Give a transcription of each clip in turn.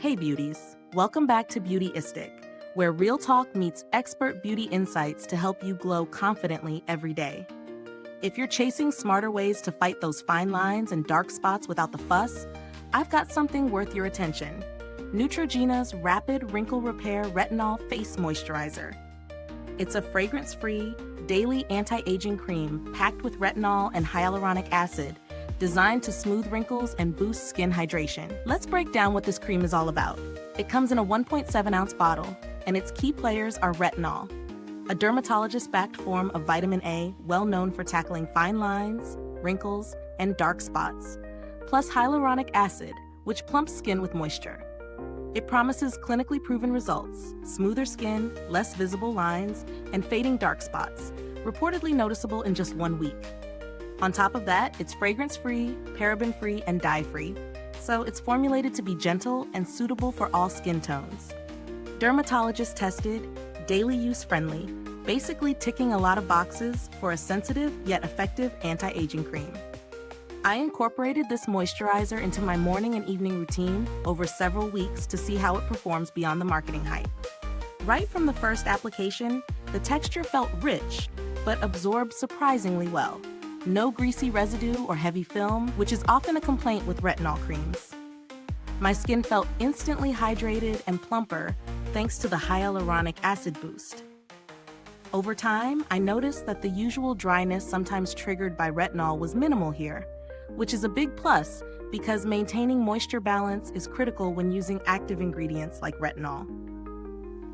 Hey beauties, welcome back to Beautyistic, where real talk meets expert beauty insights to help you glow confidently every day. If you're chasing smarter ways to fight those fine lines and dark spots without the fuss, I've got something worth your attention. Neutrogena's Rapid Wrinkle Repair Retinol Face Moisturizer. It's a fragrance-free, daily anti-aging cream packed with retinol and hyaluronic acid, designed to smooth wrinkles and boost skin hydration. Let's break down what this cream is all about. It comes in a 1.7-ounce bottle, and its key players are retinol, a dermatologist-backed form of vitamin A well known for tackling fine lines, wrinkles, and dark spots, plus hyaluronic acid, which plumps skin with moisture. It promises clinically proven results: smoother skin, less visible lines, and fading dark spots, reportedly noticeable in just 1 week. On top of that, it's fragrance-free, paraben-free, and dye-free, so it's formulated to be gentle and suitable for all skin tones. Dermatologist tested, daily use friendly, basically ticking a lot of boxes for a sensitive yet effective anti-aging cream. I incorporated this moisturizer into my morning and evening routine over several weeks to see how it performs beyond the marketing hype. Right from the first application, the texture felt rich, but absorbed surprisingly well. No greasy residue or heavy film, which is often a complaint with retinol creams. My skin felt instantly hydrated and plumper thanks to the hyaluronic acid boost. Over time, I noticed that the usual dryness sometimes triggered by retinol was minimal here, which is a big plus because maintaining moisture balance is critical when using active ingredients like retinol.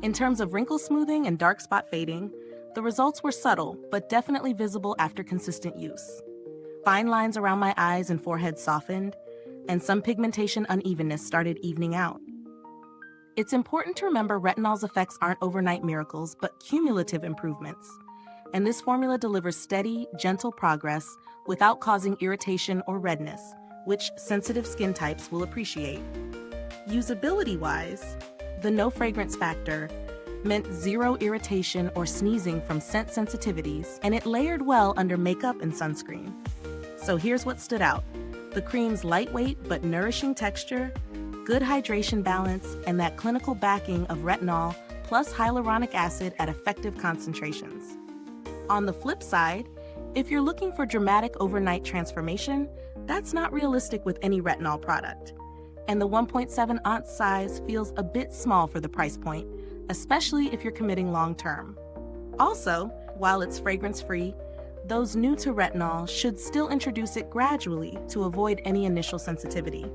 In terms of wrinkle smoothing and dark spot fading, the results were subtle, but definitely visible after consistent use. Fine lines around my eyes and forehead softened, and some pigmentation unevenness started evening out. It's important to remember retinol's effects aren't overnight miracles, but cumulative improvements. And this formula delivers steady, gentle progress without causing irritation or redness, which sensitive skin types will appreciate. Usability-wise, the no fragrance factor meant zero irritation or sneezing from scent sensitivities, and it layered well under makeup and sunscreen. So here's what stood out: the cream's lightweight but nourishing texture, good hydration balance, and that clinical backing of retinol plus hyaluronic acid at effective concentrations. On the flip side, if you're looking for dramatic overnight transformation, that's not realistic with any retinol product. And the 1.7-ounce size feels a bit small for the price point, especially if you're committing long-term. Also, while it's fragrance-free, those new to retinol should still introduce it gradually to avoid any initial sensitivity.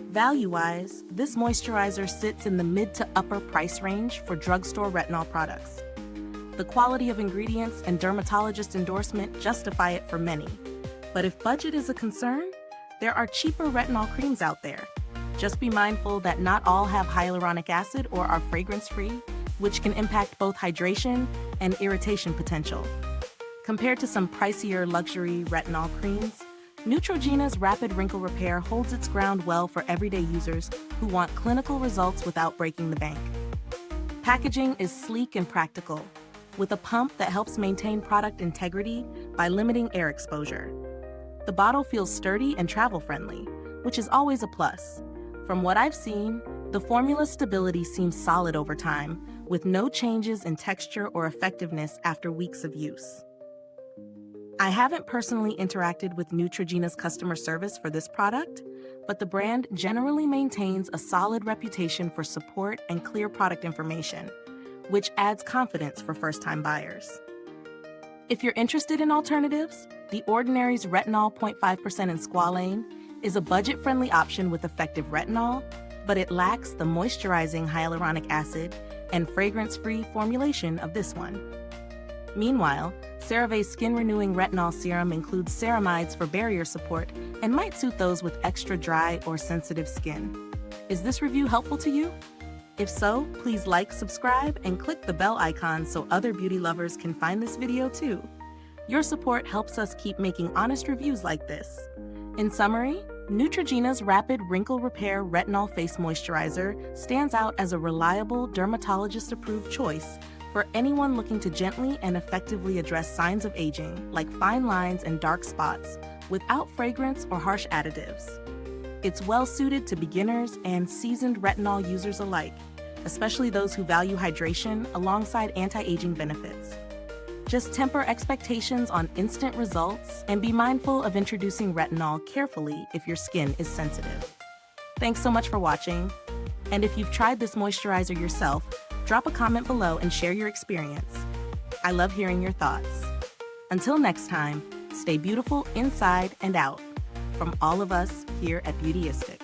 Value-wise, this moisturizer sits in the mid to upper price range for drugstore retinol products. The quality of ingredients and dermatologist endorsement justify it for many. But if budget is a concern, there are cheaper retinol creams out there. Just be mindful that not all have hyaluronic acid or are fragrance-free, which can impact both hydration and irritation potential. Compared to some pricier luxury retinol creams, Neutrogena's Rapid Wrinkle Repair holds its ground well for everyday users who want clinical results without breaking the bank. Packaging is sleek and practical, with a pump that helps maintain product integrity by limiting air exposure. The bottle feels sturdy and travel-friendly, which is always a plus. From what I've seen, the formula's stability seems solid over time, with no changes in texture or effectiveness after weeks of use. I haven't personally interacted with Neutrogena's customer service for this product, but the brand generally maintains a solid reputation for support and clear product information, which adds confidence for first-time buyers. If you're interested in alternatives, The Ordinary's Retinol 0.5% in squalane is a budget-friendly option with effective retinol, but it lacks the moisturizing hyaluronic acid and fragrance-free formulation of this one. Meanwhile, CeraVe's skin-renewing retinol serum includes ceramides for barrier support and might suit those with extra dry or sensitive skin. Is this review helpful to you? If so, please like, subscribe, and click the bell icon so other beauty lovers can find this video too. Your support helps us keep making honest reviews like this. In summary, Neutrogena's Rapid Wrinkle Repair Retinol Face Moisturizer stands out as a reliable, dermatologist-approved choice for anyone looking to gently and effectively address signs of aging, like fine lines and dark spots, without fragrance or harsh additives. It's well suited to beginners and seasoned retinol users alike, especially those who value hydration alongside anti-aging benefits. Just temper expectations on instant results and be mindful of introducing retinol carefully if your skin is sensitive. Thanks so much for watching. And if you've tried this moisturizer yourself, drop a comment below and share your experience. I love hearing your thoughts. Until next time, stay beautiful inside and out. From all of us here at Beautyistic.